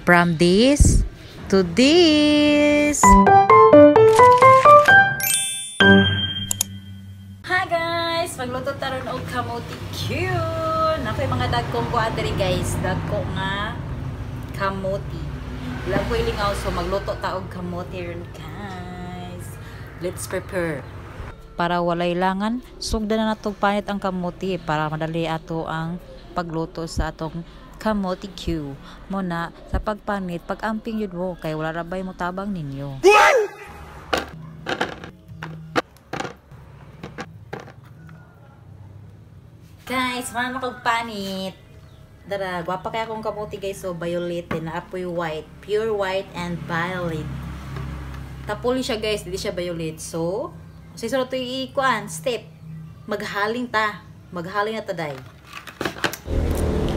From this to this. Hi guys! Magluto taron og kamote Q. Nakoy mga dagkong kuan diri guys. Dagko nga kamote. Wala ko ilingaw so magluto ta og kamote ron guys. Let's prepare. Para walay langan, sugdan na natong panit ang kamote para madali ato ang pagluto sa atong kamote Q. Muna sa pagpanit, pag-amping yun mo kay wala rabay mo tabang ninyo. Guys, man makagpanit. Dara, gwapa kaya akong kamote guys, so violet na apoy white, pure white and violet. Tapuli siya guys, hindi siya violet. So, sisunod to ikuan step. Maghaling ta. Maghaling na taday.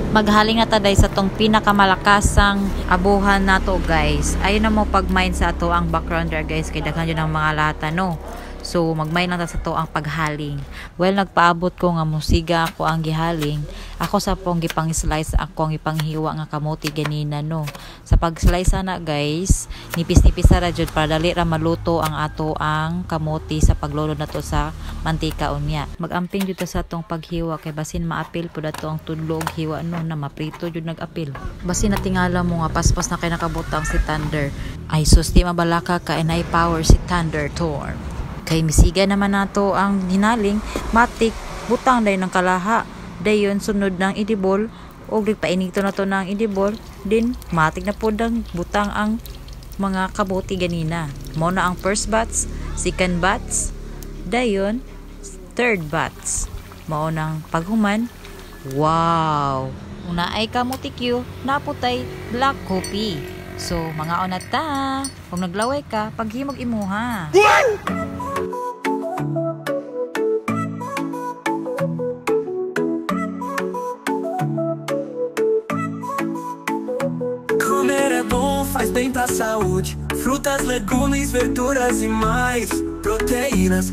Maghaling na taday sa tong pinakamalakasang abuhan nato guys. Ayun na mo pag-mine sa ato ang background there guys, kay daghan yun ang mga lata no. So mag-mine lang ta sa to ang paghaling. Well, nagpaabot ko nga musiga ako ang gihaling. Ako sa pong gipang-slice ako ang gipanghiwa nga kamote ganina no. Sa pag-slice na guys, nipis-nipis ra jud para dali ra maluto ang ato ang kamote sa paglolo nato sa mantika unya. Mag-amping jud sa tong paghiwa kay basin maapil pud ato ang tudlo og hiwa no na maprito jud nag-apil. Basin natingala mo nga paspas na kay nakabutang si Thunder. Ay sus, di mabalaka ka and I power si Thunder Storm. Kay misiga naman nato ang hinaling, matik butang day ng kalaha. Dayon sunod ng idibol og painito na to ng idibol, din matik na pod ang butang ang mga kabote ganina. Mo na ang first batch, second batch, dayon third batch. Mao nang paghuman. Wow! Una ay kamote Q, naputay black coffee. So mga onata, kung naglaway ka, paghimog imuha. Comer é bom, faz bem pra saúde. Frutas, legumes, verduras e mais proteínas.